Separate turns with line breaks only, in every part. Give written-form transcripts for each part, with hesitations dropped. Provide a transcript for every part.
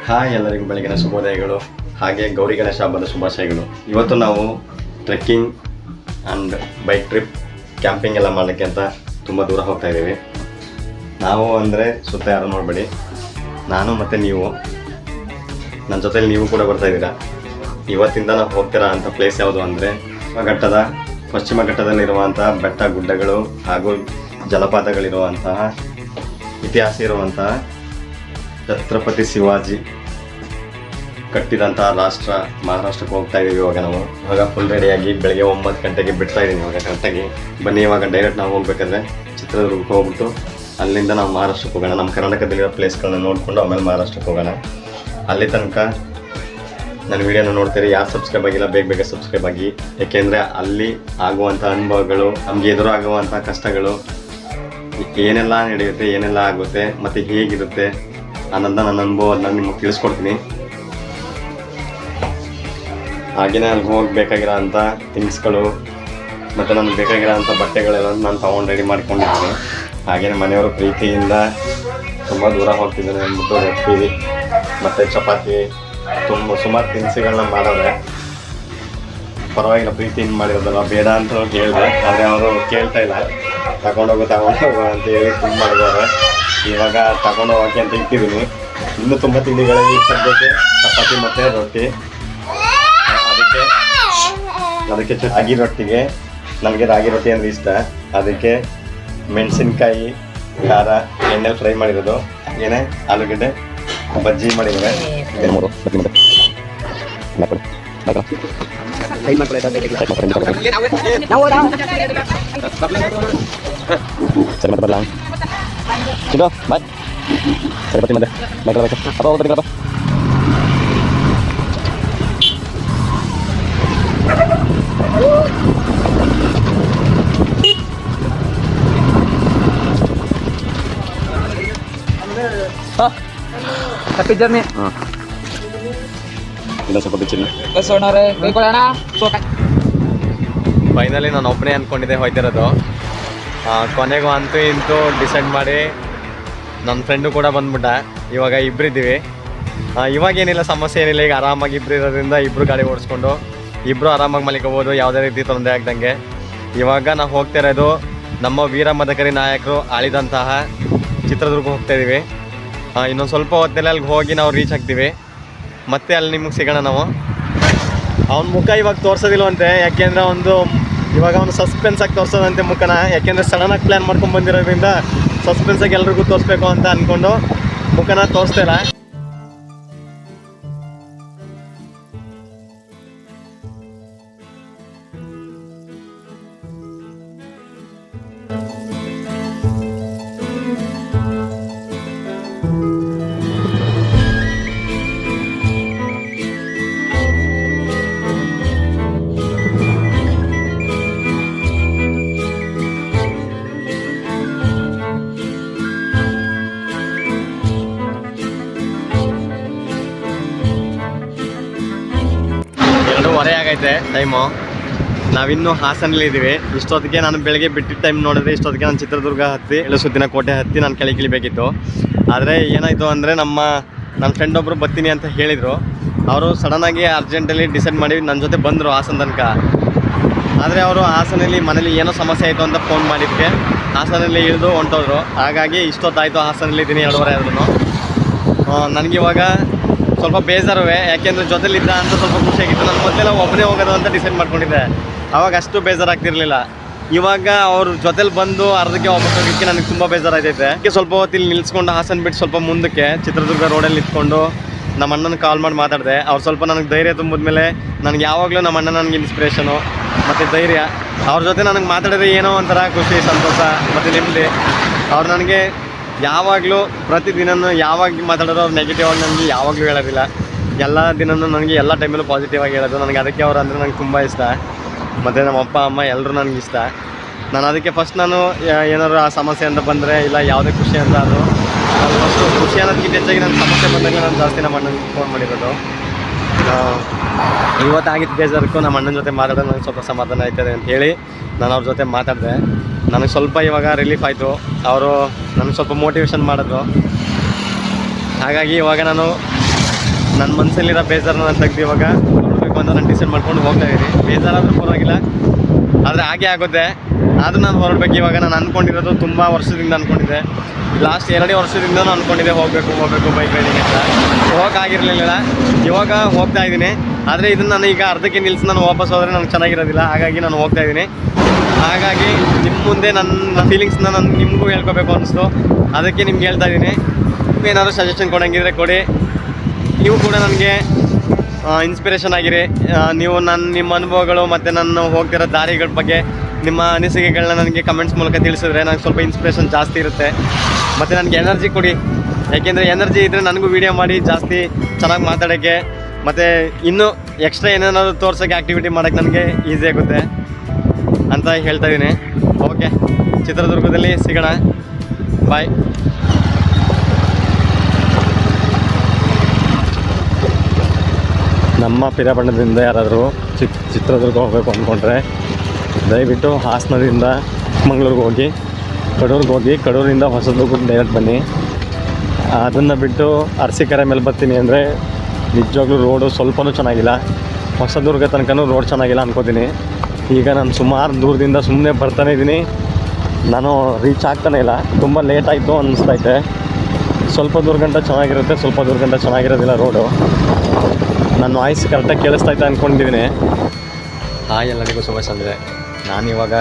Hi, ಎಲ್ಲರಿಗೂ ಬೆಳಗಿನ ಶುಭೋದಯಗಳು. ಹಾಗೆ ಗೌರಿ ಗಣೇಶ ಹಬ್ಬದ ಶುಭಾಶಯಗಳು. ಇವತ್ತು ನಾವು trekking and bike trip, camping ಎಲ್ಲ ಮಾಡಲಿಕ್ಕೆ ಅಂತ ತುಂಬ ದೂರ ಹೋಗ್ತಾ ಇದ್ದೀವಿ. ನಾವು ಅಂದರೆ ಸುತ್ತ ಯಾರು ನೋಡಬೇಡಿ, ನಾನು ಮತ್ತು ನೀವು, ನನ್ನ ಜೊತೆಲಿ ನೀವು ಕೂಡ ಬರ್ತಾ ಇದ್ದೀರಾ. ಇವತ್ತಿಂದ ನಾವು ಹೋಗ್ತೀರಾ ಅಂಥ ಪ್ಲೇಸ್ ಯಾವುದು ಅಂದರೆ ಪಶ್ಚಿಮ ಘಟ್ಟದಲ್ಲಿರುವಂಥ ಬೆಟ್ಟ ಗುಡ್ಡಗಳು ಹಾಗೂ ಜಲಪಾತಗಳಿರುವಂತಹ ಇತಿಹಾಸ ಇರುವಂತಹ ಛತ್ರಪತಿ ಶಿವಾಜಿ ಕಟ್ಟಿದಂತಹ ಮಹಾರಾಷ್ಟ್ರಕ್ಕೆ ಹೋಗ್ತಾ ಇದ್ದೀವಿ. ಇವಾಗ ಫುಲ್ ರೆಡಿಯಾಗಿ ಬೆಳಗ್ಗೆ 9 ಗಂಟೆಗೆ ಬಿಡ್ತಾ ಇದ್ದೀನಿ. ಇವಾಗ ಕರೆಕ್ಟಾಗಿ ಬನ್ನಿ. ಇವಾಗ ಡೈರೆಕ್ಟ್ ನಾವು ಹೋಗ್ಬೇಕಾದ್ರೆ ಚಿತ್ರದುರ್ಗಕ್ಕೆ ಹೋಗ್ಬಿಟ್ಟು ಅಲ್ಲಿಂದ ನಾವು ಮಹಾರಾಷ್ಟ್ರಕ್ಕೆ ಹೋಗೋಣ. ನಮ್ಮ ಕರ್ನಾಟಕದಲ್ಲಿರೋ ಪ್ಲೇಸ್ಗಳನ್ನ ನೋಡಿಕೊಂಡು ಆಮೇಲೆ ಮಹಾರಾಷ್ಟ್ರಕ್ಕೆ ಹೋಗೋಣ. ಅಲ್ಲಿ ತನಕ ನನ್ನ ವೀಡಿಯೋನ ನೋಡ್ತೀರಿ. ಯಾರು ಸಬ್ಸ್ಕ್ರೈಬ್ ಆಗಿಲ್ಲ ಬೇಗ ಸಬ್ಸ್ಕ್ರೈಬ್ ಆಗಿ. ಏಕೆಂದರೆ ಅಲ್ಲಿ ಆಗುವಂಥ ಅನುಭವಗಳು, ನಮಗೆ ಎದುರಾಗುವಂಥ ಕಷ್ಟಗಳು, ಏನೆಲ್ಲ ನಡೆಯುತ್ತೆ, ಏನೆಲ್ಲ ಆಗುತ್ತೆ ಮತ್ತು ಹೇಗಿರುತ್ತೆ ಅನ್ನೋದನ್ನ ನನ್ನ ಅನುಭವನ ನಿಮಗೆ ತಿಳಿಸ್ಕೊಡ್ತೀನಿ. ಹಾಗೆಯೇ ಅಲ್ಲಿ ಹೋಗಬೇಕಾಗಿರೋ ಅಂಥ ಥಿಂಗ್ಸ್ಗಳು ಮತ್ತು ನನಗೆ ಬೇಕಾಗಿರೋ ಅಂಥ ಬಟ್ಟೆಗಳೆಲ್ಲ ನಾನು ತೊಗೊಂಡು ರೆಡಿ ಮಾಡ್ಕೊಂಡಿದ್ದೀನಿ. ಹಾಗೆಯೇ ಮನೆಯವರು ಪ್ರೀತಿಯಿಂದ ತುಂಬ ದೂರ ಹೋಗ್ತಿದ್ದಾರೆ ಅಂದ್ಬಿಟ್ಟು ರೊಟ್ಟಿ ಮತ್ತು ಚಪಾತಿ ಸುಮಾರು ತಿನಿಸುಗಳನ್ನ ಮಾಡೋರೆ. ಪರವಾಗಿಲ್ಲ, ಪ್ರೀತಿಯಿಂದ ಮಾಡಿರೋದಲ್ಲ, ಬೇಡ ಅಂತ ಹೇಳಿದೆ. ಆದರೆ ಅವರು ಕೇಳ್ತಾ ಇಲ್ಲ. ತಗೊಂಡೋಗು ಅಂತ ಹೇಳಿ ತುಂಬ ಮಾಡಿದ್ದಾರೆ. ಇವಾಗ ತಗೊಂಡು ಹೋಗೋಕ್ಕೆ ಅಂತ ಇಟ್ಟಿದ್ದೀನಿ. ಇನ್ನೂ ತುಂಬ ತಿಂಡಿಗಳಲ್ಲಿ ಸದ್ಯಕ್ಕೆ ಚಪಾತಿ ಮತ್ತು ರೊಟ್ಟಿ. ಅದಕ್ಕೆ ರಾಗಿ ರೊಟ್ಟಿಗೆ, ನನಗೆ ರಾಗಿ ರೊಟ್ಟಿ ಅಂದರೆ ಇಷ್ಟ. ಅದಕ್ಕೆ ಮೆಣಸಿನ್ಕಾಯಿ, ಖಾರ, ಎಣ್ಣೆಲಿ ಫ್ರೈ ಮಾಡಿರೋದು, ಏನೇ ಆಲೂಗಡ್ಡೆ ಬಜ್ಜಿ ಮಾಡಿದ್ದಾರೆ.
Happy journey.
ಫೈನಲಿ ನಾನು ಒಬ್ಬನೇ ಅಂದ್ಕೊಂಡಿದ್ದೆ ಹೋಯ್ತಿರೋದು. ಕೊನೆಗೂ ಅಂತೂ ಇಂತೂ ಡಿಸೈಡ್ ಮಾಡಿ ನನ್ನ ಫ್ರೆಂಡು ಕೂಡ ಬಂದ್ಬಿಟ್ಟ. ಇವಾಗ ಇಬ್ಬರಿದ್ದೀವಿ. ಇವಾಗೇನಿಲ್ಲ, ಸಮಸ್ಯೆ ಏನಿಲ್ಲ. ಈಗ ಆರಾಮಾಗಿ ಇಬ್ಬರು ಇರೋದ್ರಿಂದ ಇಬ್ಬರು ಗಾಡಿ ಓಡಿಸ್ಕೊಂಡು ಇಬ್ಬರು ಆರಾಮಾಗಿ ಮಲಿಕೋಬೋದು, ಯಾವುದೇ ರೀತಿ ತೊಂದರೆ ಆಗ್ದಂಗೆ. ಇವಾಗ ನಾವು ಹೋಗ್ತಾ ಇರೋದು ನಮ್ಮ ವೀರ ಮದಕರಿ ನಾಯಕರು ಆಳಿದಂತಹ ಚಿತ್ರದುರ್ಗ ಹೋಗ್ತಾಯಿದ್ದೀವಿ. ಇನ್ನೊಂದು ಸ್ವಲ್ಪ ಹೊತ್ತಲ್ಲಿ ಅಲ್ಲಿಗೆ ಹೋಗಿ ನಾವು ರೀಚ್ ಆಗ್ತೀವಿ. ಮತ್ತೆ ಅಲ್ಲಿ ನಿಮಗೆ ಸಿಗೋಣ ನಾವು. ಅವನ ಮುಖ ಇವಾಗ ತೋರಿಸೋದಿಲ್ವಂತೆ, ಯಾಕೆಂದರೆ ಇವಾಗ ಅವನು ಸಸ್ಪೆನ್ಸಾಗಿ ತೋರಿಸೋದಂತೆ ಮುಖನ. ಯಾಕೆಂದರೆ ಸಡನ್ನಾಗಿ ಪ್ಲ್ಯಾನ್ ಮಾಡ್ಕೊಂಡು ಬಂದಿರೋದ್ರಿಂದ ಸಸ್ಪೆನ್ಸಾಗಿ ಎಲ್ರಿಗೂ ತೋರಿಸ್ಬೇಕು ಅಂತ ಅಂದ್ಕೊಂಡು ಮುಖನ ತೋರಿಸ್ತಿಲ್ಲ. ಆಗೈತೆ ಟೈಮು. ನಾವಿನ್ನೂ ಹಾಸನಲ್ಲಿದ್ದೀವಿ. ಇಷ್ಟೊತ್ತಿಗೆ ನಾನು ಬೆಳಗ್ಗೆ ಬಿಟ್ಟಿದ್ದ ಟೈಮ್ ನೋಡಿದ್ರೆ ಇಷ್ಟೊತ್ತಿಗೆ ನಾನು ಚಿತ್ರದುರ್ಗ ಹತ್ತಿ ಸುತ್ತಿನ ಕೋಟೆ ಹತ್ತಿ ನಾನು ಕೆಳಗೆ ಇಳಿಬೇಕಿತ್ತು. ಆದರೆ ಏನಾಯಿತು ಅಂದರೆ ನನ್ನ ಫ್ರೆಂಡ್ ಒಬ್ಬರು ಬರ್ತೀನಿ ಅಂತ ಹೇಳಿದರು. ಅವರು ಸಡನ್ನಾಗಿ ಅರ್ಜೆಂಟಲ್ಲಿ ಡಿಸೈಡ್ ಮಾಡಿ ನನ್ನ ಜೊತೆ ಬಂದರು ಹಾಸನ ತನಕ. ಆದರೆ ಅವರು ಹಾಸನಲ್ಲಿ ಮನೇಲಿ ಏನೋ ಸಮಸ್ಯೆ ಆಯಿತು ಅಂತ ಫೋನ್ ಮಾಡಿದ್ದಕ್ಕೆ ಹಾಸನಲ್ಲಿ ಇಳಿದು ಹೊಂಟೋದ್ರು. ಹಾಗಾಗಿ ಇಷ್ಟೊತ್ತಾಯಿತು ಹಾಸನಲ್ಲಿದ್ದೀನಿ, 2:30 ಆದ್ರೂ. ನನಗಿವಾಗ ಸ್ವಲ್ಪ ಬೇಜಾರುವೆ, ಯಾಕೆಂದರೆ ಜೊತೆಲಿದ್ದ ಅಂತ ಸ್ವಲ್ಪ ಖುಷಿಯಾಗಿತ್ತು. ನಾನು ಮೊದಲೆಲ್ಲ ಒಬ್ಬನೇ ಹೋಗೋದು ಅಂತ ಡಿಸೈಡ್ ಮಾಡ್ಕೊಂಡಿದ್ದೆ. ಆವಾಗ ಅಷ್ಟು ಬೇಜಾರಾಗ್ತಿರ್ಲಿಲ್ಲ. ಇವಾಗ ಅವ್ರ ಜೊತೆಲಿ ಬಂದು ಅರ್ಧಕ್ಕೆ ವಾಪಸ್ ಹೋಗೋಕ್ಕೆ ನನಗೆ ತುಂಬ ಬೇಜಾರಾಯ್ತೈತೆ. ಸ್ವಲ್ಪ ಹೊತ್ತು ಇಲ್ಲಿ ನಿಲ್ಸ್ಕೊಂಡು ಹಾಸನ ಬಿಟ್ಟು ಸ್ವಲ್ಪ ಮುಂದಕ್ಕೆ ಚಿತ್ರದುರ್ಗ ರೋಡಲ್ಲಿ ನಿಂತ್ಕೊಂಡು ನಮ್ಮ ಅಣ್ಣನ ಕಾಲ್ ಮಾಡಿ ಮಾತಾಡಿದೆ. ಅವ್ರು ಸ್ವಲ್ಪ ನನಗೆ ಧೈರ್ಯ ತುಂಬಿದ್ಮೇಲೆ ನನಗೆ ಯಾವಾಗಲೂ ನಮ್ಮ ಅಣ್ಣ ನನಗೆ ಇನ್ಸ್ಪಿರೇಷನು ಮತ್ತು ಧೈರ್ಯ. ಅವ್ರ ಜೊತೆ ನನಗೆ ಮಾತಾಡಿದ್ರೆ ಏನೋ ಒಂಥರ ಖುಷಿ, ಸಂತೋಷ ಮತ್ತು ನೆಮ್ಮದಿ. ಅವ್ರು ನನಗೆ ಯಾವಾಗಲೂ ಪ್ರತಿದಿನವೂ ಯಾವಾಗ ಮಾತಾಡೋರು ಅವ್ರು ನೆಗೆಟಿವ್ ಆಗಿ ನನಗೆ ಯಾವಾಗಲೂ ಹೇಳೋದಿಲ್ಲ. ಎಲ್ಲ ದಿನವೂ ನನಗೆ ಎಲ್ಲ ಟೈಮಲ್ಲೂ ಪಾಸಿಟಿವ್ ಆಗಿ ಹೇಳೋದು. ನನಗೆ ಅದಕ್ಕೆ ಅವ್ರು ಅಂದರೆ ನನಗೆ ತುಂಬ ಇಷ್ಟ. ಮತ್ತು ನಮ್ಮ ಅಪ್ಪ ಅಮ್ಮ ಎಲ್ಲರೂ ನನಗೆ ಇಷ್ಟ. ನಾನು ಅದಕ್ಕೆ ಫಸ್ಟ್ ಏನಾದ್ರು ಆ ಸಮಸ್ಯೆ ಅಂತ ಬಂದರೆ, ಇಲ್ಲ ಯಾವುದೇ ಖುಷಿ ಅಂತ ಅದು ಫಸ್ಟು ಖುಷಿ ಅನ್ನೋದಕ್ಕಿಂತ ಹೆಚ್ಚಾಗಿ ನನ್ನ ಸಮಸ್ಯೆ ಬಂದಾಗ ನಾನು ಜಾಸ್ತಿ ನಮ್ಮ ಅಣ್ಣನಿಗೆ ಫೋನ್ ಮಾಡಿರೋದು. ಇವತ್ತಾಗಿದ್ದು ಬೇಜಾರಕ್ಕೂ ನಮ್ಮ ಅಣ್ಣನ ಜೊತೆ ಮಾತಾಡೋದು ನನಗೆ ಸ್ವಲ್ಪ ಸಮಾಧಾನ ಆಯ್ತದೆ ಅಂತ ಹೇಳಿ ನಾನು ಅವ್ರ ಜೊತೆ ಮಾತಾಡಿದೆ. ನನಗೆ ಸ್ವಲ್ಪ ಇವಾಗ ರಿಲೀಫ್ ಆಯಿತು. ಅವರು ನನಗೆ ಸ್ವಲ್ಪ ಮೋಟಿವೇಶನ್ ಮಾಡಿದ್ರು. ಹಾಗಾಗಿ ಇವಾಗ ನಾನು ನನ್ನ ಮನಸ್ಸಲ್ಲಿರೋ ಬೇಜಾರನ್ನ ನಾನು ತೆಗ್ದು ಇವಾಗ ಹೊರಡಬೇಕು ಅಂತ ನಾನು ಡಿಸೈಡ್ ಮಾಡ್ಕೊಂಡು ಹೋಗ್ತಾ ಇದ್ದೀನಿ. ಬೇಜಾರಾದರೂ ಪರವಾಗಿಲ್ಲ, ಆದರೆ ಹಾಗೆ ಆಗುತ್ತೆ. ಆದರೂ ನಾನು ಹೊರಡ್ಬೇಕು. ಇವಾಗ ನಾನು ಅಂದ್ಕೊಂಡಿರೋದು ತುಂಬ ವರ್ಷದಿಂದ ಅಂದ್ಕೊಂಡಿದ್ದೆ, ಲಾಸ್ಟ್ 2 ವರ್ಷದಿಂದ ನಾನು ಅಂದ್ಕೊಂಡಿದ್ದೆ ಹೋಗಬೇಕು ಬೈಕ್ ರೈಡಿಂಗ್ ಅಂತ. ಹೋಗೋಕ್ಕಾಗಿರಲಿಲ್ಲ. ಇವಾಗ ಹೋಗ್ತಾ ಇದ್ದೀನಿ. ಆದರೆ ಇದನ್ನು ನಾನು ಈಗ ಅರ್ಧಕ್ಕೆ ನಿಲ್ಲಿಸಿ ನಾನು ವಾಪಸ್ ಹೋದರೆ ನನಗೆ ಚೆನ್ನಾಗಿರೋದಿಲ್ಲ. ಹಾಗಾಗಿ ನಾನು ಹೋಗ್ತಾ ಇದ್ದೀನಿ. ಹಾಗಾಗಿ ನಿಮ್ಮ ಮುಂದೆ ನನ್ನ ಫೀಲಿಂಗ್ಸ್ನ ನಾನು ನಿಮಗೂ ಹೇಳ್ಕೋಬೇಕು ಅನ್ನಿಸ್ತು, ಅದಕ್ಕೆ ನಿಮ್ಗೆ ಹೇಳ್ತಾ ಇದ್ದೀನಿ. ಏನಾದರೂ ಸಜೆಷನ್ ಕೊಡೋಂಗಿದ್ರೆ ಕೊಡಿ. ನೀವು ಕೂಡ ನನಗೆ ಇನ್ಸ್ಪಿರೇಷನ್ ಆಗಿರಿ. ನೀವು ನಿಮ್ಮ ಅನುಭವಗಳು ಮತ್ತು ನಾನು ಹೋಗ್ತಿರೋ ದಾರಿಗಳ ಬಗ್ಗೆ ನಿಮ್ಮ ಅನಿಸಿಕೆಗಳನ್ನ ನನಗೆ ಕಮೆಂಟ್ಸ್ ಮೂಲಕ ತಿಳಿಸಿದ್ರೆ ನನಗೆ ಸ್ವಲ್ಪ ಇನ್ಸ್ಪಿರೇಷನ್ ಜಾಸ್ತಿ ಇರುತ್ತೆ. ಮತ್ತು ನನಗೆ ಎನರ್ಜಿ ಕೊಡಿ, ಯಾಕೆಂದರೆ ಎನರ್ಜಿ ಇದ್ದರೆ ನನಗೂ ವೀಡಿಯೋ ಮಾಡಿ ಜಾಸ್ತಿ ಚೆನ್ನಾಗಿ ಮಾತಾಡೋಕ್ಕೆ ಮತ್ತು ಇನ್ನೂ ಎಕ್ಸ್ಟ್ರಾ ಏನೇನಾದರೂ ತೋರ್ಸೋಕ್ಕೆ ಆ್ಯಕ್ಟಿವಿಟಿ ಮಾಡೋಕ್ಕೆ ನನಗೆ ಈಸಿ ಆಗುತ್ತೆ ಅಂತ ಹೇಳ್ತಾ ಇದ್ದೀನಿ. ಓಕೆ, ಚಿತ್ರದುರ್ಗದಲ್ಲಿ ಸಿಗೋಣ. ಬಾಯ್. ನಮ್ಮ ಪಿರಿಯಾಪಟ್ಟಣದಿಂದ ಯಾರಾದರೂ ಚಿತ್ರದುರ್ಗ ಹೋಗಬೇಕು ಅಂದ್ಕೊಂಡ್ರೆ ದಯವಿಟ್ಟು ಹಾಸನದಿಂದ ಚಿಕ್ಕಮಂಗ್ಳೂರಿಗೆ ಹೋಗಿ ಕಡೂರಿಗೆ ಹೋಗಿ, ಕಡೂರಿಂದ ಹೊಸದುರ್ಗಕ್ಕೆ ಡೈರೆಕ್ಟ್ ಬನ್ನಿ. ಅದನ್ನು ಬಿಟ್ಟು ಅರಸೀಕೆರೆ ಮೇಲೆ ಬರ್ತೀನಿ ಅಂದರೆ ನಿಜವಾಗ್ಲೂ ರೋಡು ಸ್ವಲ್ಪನೂ ಚೆನ್ನಾಗಿಲ್ಲ. ಹೊಸದುರ್ಗ ತನಕನೂ ರೋಡ್ ಚೆನ್ನಾಗಿಲ್ಲ ಅನ್ಕೋತೀನಿ. ಈಗ ನಾನು ಸುಮಾರು ದೂರದಿಂದ ಸುಮ್ಮನೆ ಬರ್ತಾನೆ ಇದ್ದೀನಿ, ನಾನು ರೀಚ್ ಆಗ್ತಾನೆ ಇಲ್ಲ. ತುಂಬ ಲೇಟ್ ಆಯಿತು ಅನ್ನಿಸ್ತೈತೆ. ಸ್ವಲ್ಪ ದೂರ ಗಂಟ ಚೆನ್ನಾಗಿರುತ್ತೆ, ಸ್ವಲ್ಪ ದೂರ ಗಂಟ ಚೆನ್ನಾಗಿರೋದಿಲ್ಲ ರೋಡು. ನನ್ನ ವಾಯ್ಸ್ ಕರೆಕ್ಟಾಗಿ ಕೇಳಿಸ್ತೈತೆ ಅಂದ್ಕೊಂಡಿದ್ದೀನಿ. ಹಾಯ್, ಎಲ್ಲರಿಗೂ ಶುಭ ಸಂಜೆ. ನಾನಿವಾಗ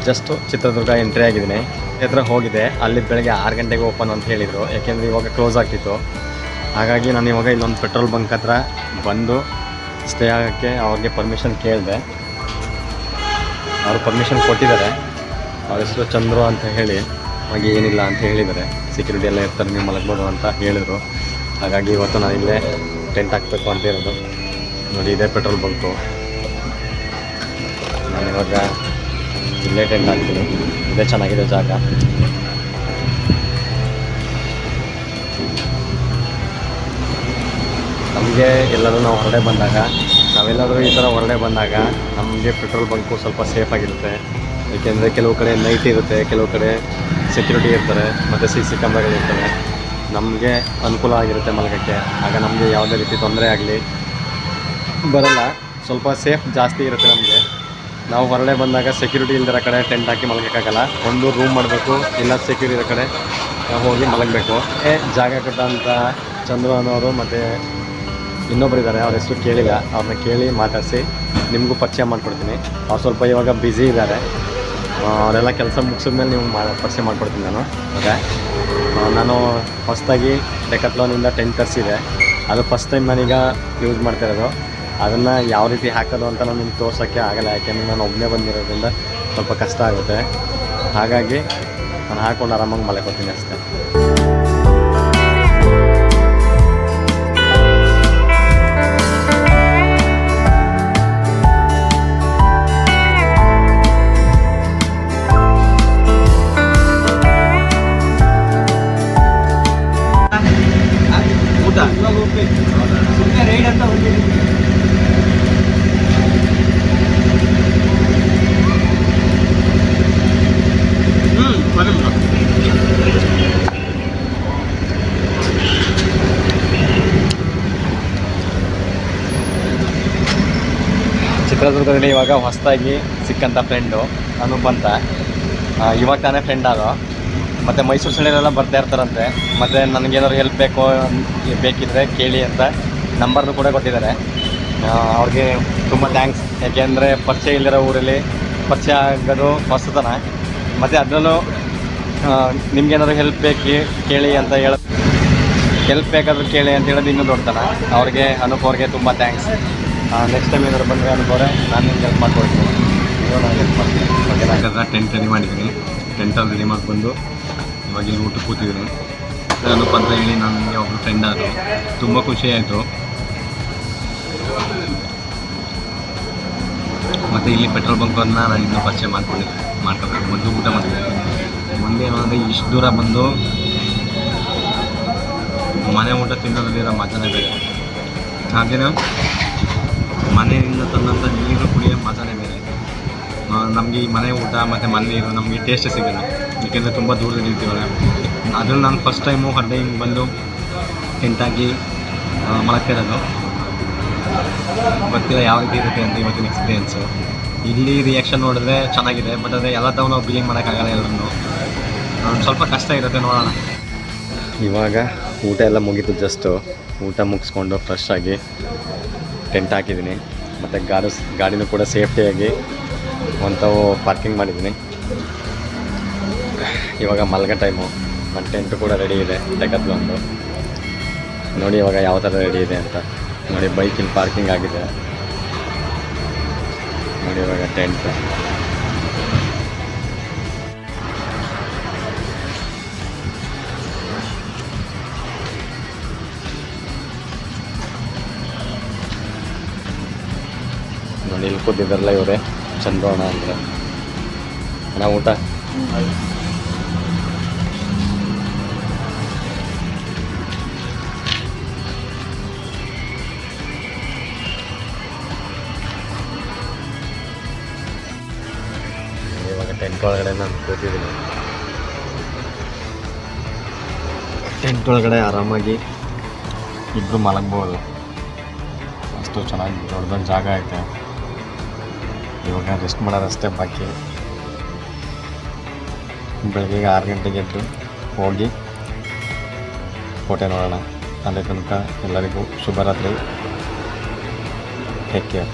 ಜಸ್ಟು ಚಿತ್ರದುರ್ಗ ಎಂಟ್ರಿ ಆಗಿದ್ದೀನಿ. ಹತ್ರ ಹೋಗಿದೆ, ಅಲ್ಲಿ ಬೆಳಗ್ಗೆ 6 ಗಂಟೆಗೆ ಓಪನ್ ಅಂತ ಹೇಳಿದರು, ಯಾಕೆಂದರೆ ಇವಾಗ ಕ್ಲೋಸ್ ಆಗ್ತಿತ್ತು. ಹಾಗಾಗಿ ನಾನು ಇವಾಗ ಇಲ್ಲೊಂದು ಪೆಟ್ರೋಲ್ ಬಂಕ್ ಹತ್ರ ಬಂದು ಸ್ಟೇ ಆಗೋಕ್ಕೆ ಅವ್ರಿಗೆ ಪರ್ಮಿಷನ್ ಕೇಳಿದೆ. ಅವರು ಪರ್ಮಿಷನ್ ಕೊಟ್ಟಿದ್ದಾರೆ. ಅವ್ರ ಹೆಸರು ಚಂದ್ರು ಅಂತ ಹೇಳಿ, ಹಾಗೆ ಏನಿಲ್ಲ ಅಂತ ಹೇಳಿದ್ದಾರೆ. ಸೆಕ್ಯೂರಿಟಿ ಎಲ್ಲ ಇರ್ತಾರೆ, ನೀವು ಮಲಗ್ಬೋದು ಅಂತ ಹೇಳಿದರು. ಹಾಗಾಗಿ ಇವತ್ತು ನಾನು ಇಲ್ಲೇ ಟೆಂಟ್ ಹಾಕಬೇಕು ಅಂತ ಇರೋದು. ನೋಡಿ, ಇದೇ ಪೆಟ್ರೋಲ್ ಬಂಕು. ನಾನಿವಾಗ ಇಲ್ಲೇ ಟೆಂಟ್ ಹಾಕ್ತೀನಿ. ಇದೇ ಚೆನ್ನಾಗಿದೆ ಜಾಗ. ನಮಗೆ ಎಲ್ಲರೂ ನಾವು ಹೊರಗಡೆ ಬಂದಾಗ, ನಾವೆಲ್ಲರೂ ಈ ಥರ ಹೊರಗಡೆ ಬಂದಾಗ ನಮಗೆ ಪೆಟ್ರೋಲ್ ಬಂಕು ಸ್ವಲ್ಪ ಸೇಫಾಗಿರುತ್ತೆ. ಏಕೆಂದರೆ ಕೆಲವು ಕಡೆ ನೈಟ್ ಇರುತ್ತೆ, ಕೆಲವು ಕಡೆ ಸೆಕ್ಯೂರಿಟಿ ಇರ್ತಾರೆ, ಮತ್ತು CC ಕ್ಯಾಮ್ರಾಗಳಿರ್ತವೆ. ನಮಗೆ ಅನುಕೂಲ ಆಗಿರುತ್ತೆ ಮಲಗೋಕ್ಕೆ. ಆಗ ನಮಗೆ ಯಾವುದೇ ರೀತಿ ತೊಂದರೆ ಆಗಲಿ ಬರಲ್ಲ, ಸ್ವಲ್ಪ ಸೇಫ್ ಜಾಸ್ತಿ ಇರುತ್ತೆ ನಮಗೆ. ನಾವು ಹೊರಗಡೆ ಬಂದಾಗ ಸೆಕ್ಯೂರಿಟಿ ಇಲ್ದಿರೋ ಕಡೆ ಟೆಂಟ್ ಹಾಕಿ ಮಲಗೋಕ್ಕಾಗಲ್ಲ. ಒಂದು ರೂಮ್ ಮಾಡಬೇಕು, ಇಲ್ಲ ಸೆಕ್ಯೂರಿಟಿ ಇರೋ ಕಡೆ ಹೋಗಿ ಮಲಗಬೇಕು. ಜಾಗ ಕೊಟ್ಟಂಥ ಚಂದ್ರು ಅನ್ನೋರು ಮತ್ತು ಇನ್ನೊಬ್ರು ಇದ್ದಾರೆ, ಅವ್ರ ಹೆಸರು ಕೇಳಿಲ್ಲ. ಅವ್ರನ್ನ ಕೇಳಿ ಮಾತಾಡಿಸಿ ನಿಮಗೂ ಪರಿಚಯ ಮಾಡಿಕೊಡ್ತೀನಿ. ಅವ್ರು ಸ್ವಲ್ಪ ಇವಾಗ ಬ್ಯುಸಿ ಇದ್ದಾರೆ. ಅವರೆಲ್ಲ ಕೆಲಸ ಮುಗಿಸಿದ್ಮೇಲೆ ನೀವು ಪರಿಚಯ ಮಾಡಿಕೊಡ್ತೀನಿ ನಾನು. ಓಕೆ, ನಾನು ಹೊಸದಾಗಿ ಡೆಕಾಥ್ಲಾನಿಂದ ಟೆಂಟ್ ತರಿಸಿದೆ. ಅದು ಫಸ್ಟ್ ಟೈಮ್ ನಾನೀಗ ಯೂಸ್ ಮಾಡ್ತಾಯಿರೋದು. ಅದನ್ನು ಯಾವ ರೀತಿ ಹಾಕೋದು ಅಂತ ನಾನು ನಿಮ್ಗೆ ತೋರ್ಸೋಕ್ಕೆ ಆಗಲ್ಲ, ಯಾಕೆಂದರೆ ನಾನು ಒಬ್ಬನೇ ಬಂದಿರೋದ್ರಿಂದ ಸ್ವಲ್ಪ ಕಷ್ಟ ಆಗುತ್ತೆ. ಹಾಗಾಗಿ ನಾನು ಹಾಕ್ಕೊಂಡು ಆರಾಮಾಗಿ ಮಲಗ್ತೀನಿ ಅಷ್ಟೇ.
ಊಟ ಸುಮ್ಮನೆ ರೈಡ್ ಅಂತ ಹೋಗಿದ್ದೀನಿ.
ಚಿತ್ರದುರ್ಗದಲ್ಲಿ ಇವಾಗ ಹೊಸದಾಗಿ ಸಿಕ್ಕಂಥ ಫ್ರೆಂಡು ಅನೂಪ್ ಅಂತ. ಇವಾಗ ತಾನೇ ಫ್ರೆಂಡ್ ಆಗೋ. ಮತ್ತು ಮೈಸೂರು ಸೈಡಲ್ಲೆಲ್ಲ ಬರ್ತಾ ಇರ್ತಾರಂತೆ. ಮತ್ತು ನನಗೇನಾದ್ರು ಹೆಲ್ಪ್ ಬೇಕಿದ್ದರೆ ಕೇಳಿ ಅಂತ ನಂಬರ್ನು ಕೂಡ ಕೊಟ್ಟಿದ್ದಾರೆ. ಅವ್ರಿಗೆ ತುಂಬ ಥ್ಯಾಂಕ್ಸ್. ಯಾಕೆಂದರೆ ಪರಿಚಯ ಇಲ್ಲದಿರೋ ಊರಲ್ಲಿ ಪರಿಚಯ ಆಗೋದು ಹೊಸತನ. ಮತ್ತು ಅದರಲ್ಲೂ ನಿಮ್ಗೇನಾದ್ರು ಹೆಲ್ಪ್ ಕೇಳಿ ಅಂತ ಹೆಲ್ಪ್ ಬೇಕಾದರೂ ಕೇಳಿ ಅಂತ ಹೇಳೋದು ಇನ್ನೂ ದೊಡ್ಡತನ. ಅವ್ರಿಗೆ ಅನೂಪ್ ಅವ್ರಿಗೆ ತುಂಬ ಥ್ಯಾಂಕ್ಸ್. ನೆಕ್ಸ್ಟ್ ಟೈಮ್ ಏನಾದ್ರು ಬಂದರೆ ಅನುಭವ ನಾನು ನಿಮ್ಗೆ ಹೆಲ್ಪ್ ಮಾಡ್ಕೊಡ್ತೀನಿ. ಇವಾಗ ನಾನು ಹೆಲ್ಪ್ ಮಾಡ್ತೀನಿ. ಓಕೆ, ಯಾಕಂದ್ರೆ ಟೆಂಟ್ ರೆಡಿ ಮಾಡಿದ್ದೀನಿ. ಟೆಂಟಲ್ಲಿ ರೆಡಿ ಮಾಡಿಕೊಂಡು ಇವಾಗ ಇಲ್ಲಿ ಊಟಕ್ಕೆ ಕೂತಿದ್ದೀನಿ. ಅನೂಪ್ ಅಂತ ಹೇಳಿ ನನಗೆ ಒಬ್ಬರು ಫ್ರೆಂಡ್ ಆದರು. ತುಂಬ ಖುಷಿ ಆಯಿತು. ಮತ್ತು ಇಲ್ಲಿ ಪೆಟ್ರೋಲ್ ಬಂಕನ್ನು ನಾನು ಇನ್ನೂ ಪರಿಚಯ ಮಾಡ್ಕೊಬೇಕು. ಮೊದಲು ಊಟ ಮಾಡ್ತಿದ್ದೆ. ಮುಂದೆ ಏನಂದರೆ ಇಷ್ಟು ದೂರ ಬಂದು ಮನೆ ಊಟ ತಿನ್ನೋದ್ರಲ್ಲಿರೋ ಮಜಾನೇ ಬೇರೆ. ಹಾಗೆಯೇ ಮನೆಯಿಂದ ತಂದಂಥ ನೀರು ಕುಡಿಯೋ ಮಜಾನೇ ಬೇರೆ. ನಮಗೆ ಈ ಮನೆ ಊಟ ಮತ್ತು ಮನೆ ನೀರು ನಮಗೆ ಟೇಸ್ಟ್ ಸಿಗೋಲ್ಲ, ಏಕೆಂದರೆ ತುಂಬ ದೂರದಲ್ಲಿ ಇರ್ತೀವಲ್ಲ. ಅದನ್ನು ನಾನು ಫಸ್ಟ್ ಟೈಮು ಹೊರಗಡೆ ಹಿಂಗೆ ಬಂದು ಟೆಂಟ್ ಹಾಕಿ
ಮಲಗ್ತಿರೋದು. ಗೊತ್ತಿಲ್ಲ ಯಾವ ರೀತಿ ಇರುತ್ತೆ ಅಂತ ಇವತ್ತಿನ ಎಕ್ಸ್ಪೀರಿಯೆನ್ಸು. ಇಲ್ಲಿ ರಿಯಾಕ್ಷನ್ ನೋಡಿದ್ರೆ ಚೆನ್ನಾಗಿದೆ, ಬಟ್ ಆದರೆ ಎಲ್ಲ ತಾವು ನಾವು ಬಿಲಿಂಗ್ ಮಾಡೋಕ್ಕಾಗಲ್ಲ ಎಲ್ಲರನ್ನು. ಸ್ವಲ್ಪ ಕಷ್ಟ ಇರುತ್ತೆ, ನೋಡೋಣ.
ಇವಾಗ ಊಟ ಎಲ್ಲ ಮುಗೀತು. ಜಸ್ಟು ಊಟ ಮುಗಿಸ್ಕೊಂಡು ಫ್ರೆಶ್ ಆಗಿ ಟೆಂಟ್ ಹಾಕಿದ್ದೀನಿ. ಮತ್ತು ಗಾಡಿನೂ ಕೂಡ ಸೇಫ್ಟಿಯಾಗಿ ಒಂಥವು ಪಾರ್ಕಿಂಗ್ ಮಾಡಿದ್ದೀನಿ. ಇವಾಗ ಮಲ್ಗೋ ಟೈಮು. ನನ್ನ ಟೆಂಟು ಕೂಡ ರೆಡಿ ಇದೆ, ಡೆಕಾಥ್ಲಾನ್ದು. ನೋಡಿ ಇವಾಗ ಯಾವ ಥರ ರೆಡಿ ಇದೆ ಅಂತ ನೋಡಿ. ಬೈಕ್ ಇಲ್ಲಿ ಪಾರ್ಕಿಂಗ್ ಆಗಿದೆ ನೋಡಿ. ಇವಾಗ ಟೆಂಟ್ ನೋಡಿ. ಇಲ್ಲಿ ಕೂತಿದ್ದಾರಲ್ಲ ಇವರೇ ಚಂದ್ರು ಅಣ್ಣ ಅಂದರೆ. ಅಣ್ಣ ಊಟ ಇವಾಗ ಟೆಂಟ್ ಒಳಗಡೆ ನಾನು ಕೂತಿದ್ದೀನಿ. ಟೆಂಟ್ ಒಳಗಡೆ ಆರಾಮಾಗಿ ಇಬ್ಬರು ಮಲಗ್ಬೋದು. ಅಷ್ಟು ಚೆನ್ನಾಗಿ ದೊಡ್ಡದೊಂದು ಜಾಗ ಐತೆ. ಇವಾಗ ರೆಸ್ಟ್ ಮಾಡೋದಷ್ಟೇ ಬಾಕಿ. ಬೆಳಗ್ಗೆ 6 ಗಂಟೆಗೆ ಎದ್ದು ಹೋಗಿ ಕೋಟೆ ನೋಡೋಣ. ಅಲ್ಲಿ ತನಕ ಎಲ್ಲರಿಗೂ ಶುಭರಾತ್ರಿ. Take care.